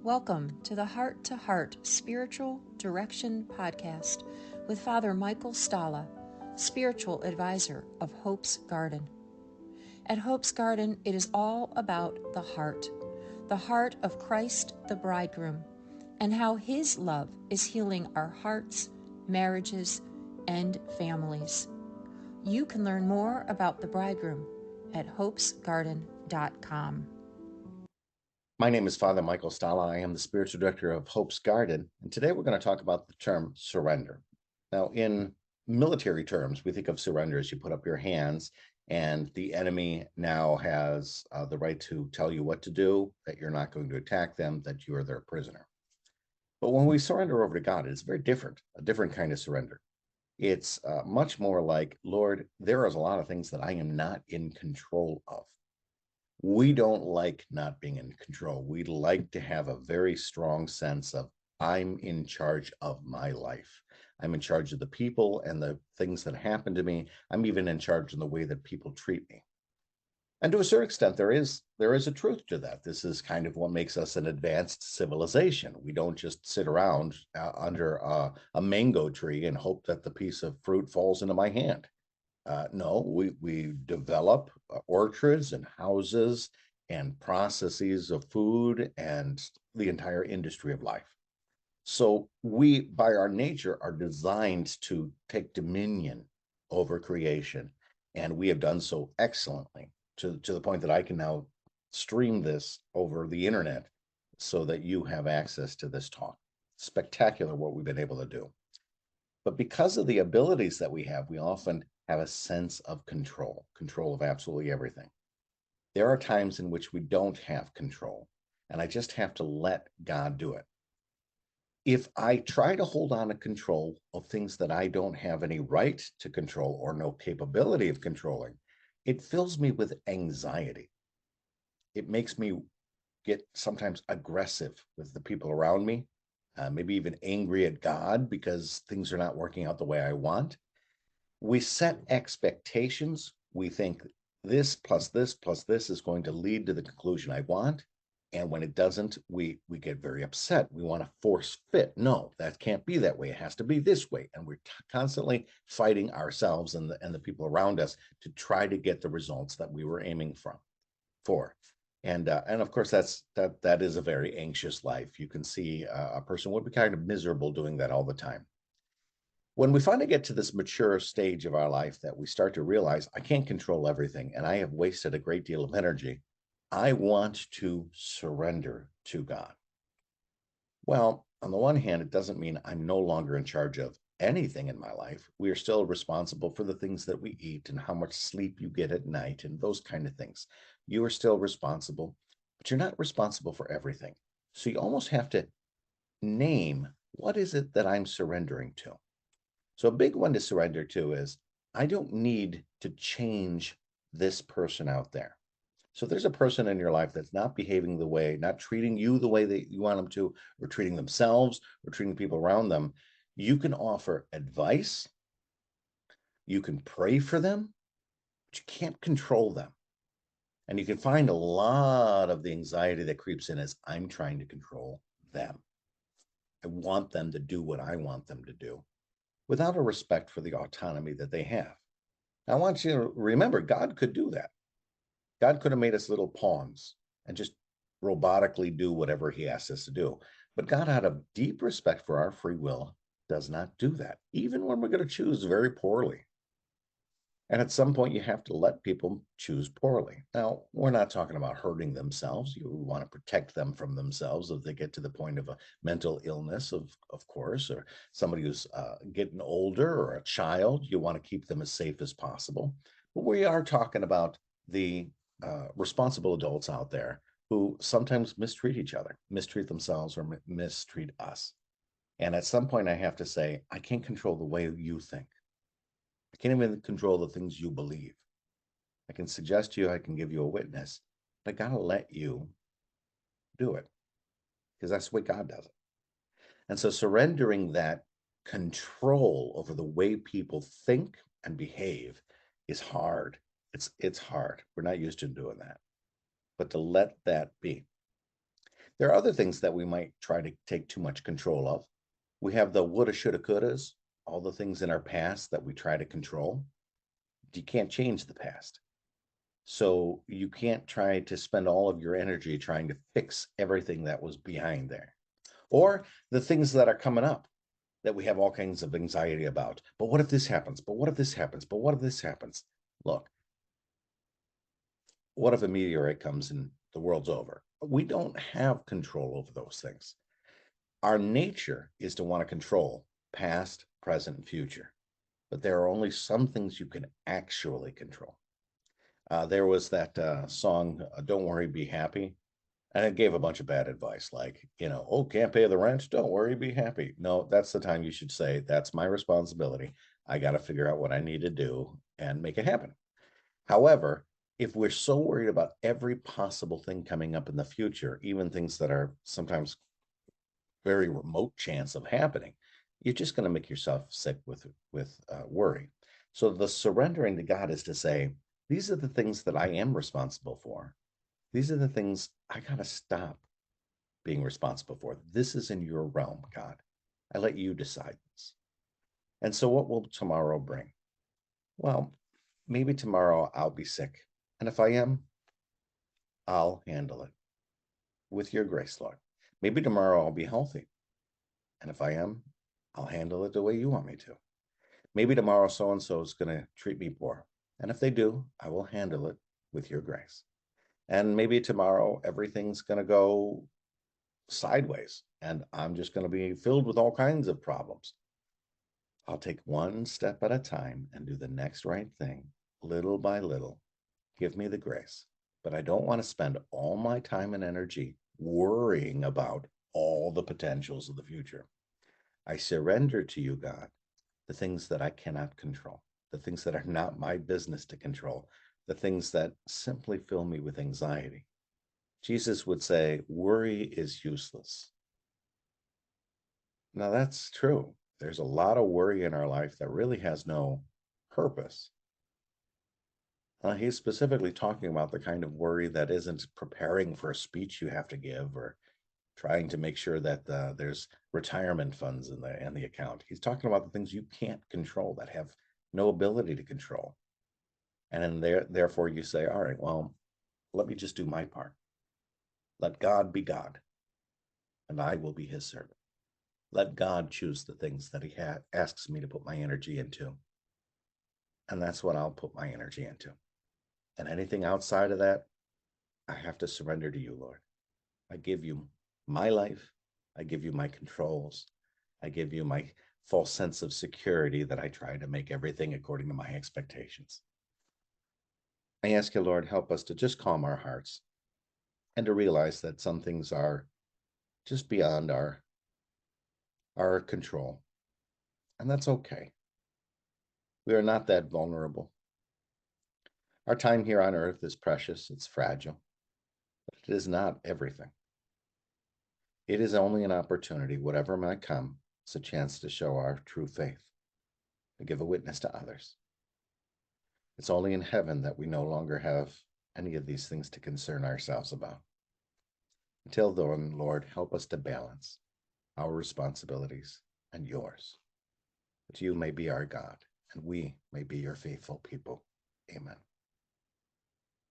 Welcome to the Heart to Heart Spiritual Direction Podcast with Father Michael Stala, Spiritual Advisor of Hope's Garden. At Hope's Garden, it is all about the heart of Christ the Bridegroom, and how His love is healing our hearts, marriages, and families. You can learn more about the Bridegroom at hopesgarden.com. My name is Father Michael Stala. I am the spiritual director of Hope's Garden, and today we're going to talk about the term surrender. Now, in military terms, we think of surrender as you put up your hands, and the enemy now has the right to tell you what to do, that you're not going to attack them, that you are their prisoner. But when we surrender over to God, it's very different, a different kind of surrender. It's much more like, Lord, there is a lot of things that I am not in control of. We don't like not being in control. We like to have a very strong sense of I'm in charge of my life. I'm in charge of the people and the things that happen to me. I'm even in charge of the way that people treat me. And to a certain extent, there is a truth to that. This is kind of what makes us an advanced civilization. We don't just sit around under a mango tree and hope that the piece of fruit falls into my hand. No, we develop orchards and houses and processes of food and the entire industry of life. So we, by our nature, are designed to take dominion over creation. And we have done so excellently to the point that I can now stream this over the internet so that you have access to this talk. Spectacular what we've been able to do. But because of the abilities that we have, we often have a sense of control of absolutely everything. There are times in which we don't have control, and I just have to let God do it. If I try to hold on to control of things that I don't have any right to control or no capability of controlling, it fills me with anxiety. It makes me get sometimes aggressive with the people around me, maybe even angry at God because things are not working out the way I want. We set expectations. We think this plus this plus this is going to lead to the conclusion I want. And when it doesn't, we get very upset. We want to force fit. No, that can't be that way. It has to be this way. And we're constantly fighting ourselves and the people around us to try to get the results that we were aiming for. And of course, that is a very anxious life. You can see a person would be kind of miserable doing that all the time. When we finally get to this mature stage of our life that we start to realize I can't control everything and I have wasted a great deal of energy, I want to surrender to God. Well, on the one hand, it doesn't mean I'm no longer in charge of anything in my life. We are still responsible for the things that we eat and how much sleep you get at night and those kind of things. You are still responsible, but you're not responsible for everything. So you almost have to name what is it that I'm surrendering to. So a big one to surrender to is I don't need to change this person out there. So there's a person in your life that's not behaving the way, not treating you the way that you want them to, or treating themselves, or treating people around them. You can offer advice. You can pray for them, but you can't control them. And you can find a lot of the anxiety that creeps in as I'm trying to control them. I want them to do what I want them to do without a respect for the autonomy that they have. I want you to remember, God could do that. God could have made us little pawns and just robotically do whatever he asks us to do. But God, out of deep respect for our free will, does not do that, even when we're going to choose very poorly. And at some point, you have to let people choose poorly. Now, we're not talking about hurting themselves. You want to protect them from themselves if they get to the point of a mental illness, of course, or somebody who's getting older or a child. You want to keep them as safe as possible. But we are talking about the responsible adults out there who sometimes mistreat each other, mistreat themselves, or mistreat us. And at some point, I have to say, I can't control the way you think. I can't even control the things you believe. I can suggest to you, I can give you a witness, but I got to let you do it because that's the way God does it. And so surrendering that control over the way people think and behave is hard. It's hard. We're not used to doing that. But to let that be. There are other things that we might try to take too much control of. We have the woulda, shoulda, couldas, all the things in our past that we try to control. You can't change the past. So you can't try to spend all of your energy trying to fix everything that was behind there. Or the things that are coming up that we have all kinds of anxiety about. But what if this happens? But what if this happens? But what if this happens? Look, what if a meteorite comes and the world's over? We don't have control over those things. Our nature is to want to control past, present, and future. But there are only some things you can actually control. There was that song, Don't Worry, Be Happy. And it gave a bunch of bad advice, like, oh, can't pay the rent. Don't worry, be happy. No, that's the time you should say, that's my responsibility. I got to figure out what I need to do and make it happen. However, if we're so worried about every possible thing coming up in the future, even things that are sometimes very remote chance of happening, you're just going to make yourself sick with worry. So the surrendering to God is to say, these are the things that I am responsible for. These are the things I got to stop being responsible for. This is in your realm, God. I let you decide this. And so what will tomorrow bring? Well, maybe tomorrow I'll be sick. And if I am, I'll handle it with your grace, Lord. Maybe tomorrow I'll be healthy. And if I am, I'll handle it the way you want me to. Maybe tomorrow so-and-so is going to treat me poor. And if they do, I will handle it with your grace. And maybe tomorrow everything's going to go sideways and I'm just going to be filled with all kinds of problems. I'll take one step at a time and do the next right thing, little by little. Give me the grace. But I don't want to spend all my time and energy worrying about all the potentials of the future. I surrender to you, God, the things that I cannot control, the things that are not my business to control, the things that simply fill me with anxiety. Jesus would say, worry is useless. Now, that's true. There's a lot of worry in our life that really has no purpose. He's specifically talking about the kind of worry that isn't preparing for a speech you have to give or trying to make sure that there's retirement funds in the account. He's talking about the things you can't control, that have no ability to control. And then therefore you say, all right, well, let me just do my part. Let God be God, and I will be his servant. Let God choose the things that he asks me to put my energy into. And that's what I'll put my energy into. And anything outside of that, I have to surrender to you, Lord. I give you my life. I give you my controls. I give you my false sense of security that I try to make everything according to my expectations. I ask you, Lord, help us to just calm our hearts and to realize that some things are just beyond our control. And that's okay. We are not that vulnerable. Our time here on earth is precious, it's fragile, but it is not everything. It is only an opportunity, whatever might come, it's a chance to show our true faith, to give a witness to others. It's only in heaven that we no longer have any of these things to concern ourselves about. Until then, Lord, help us to balance our responsibilities and yours, that you may be our God, and we may be your faithful people. Amen.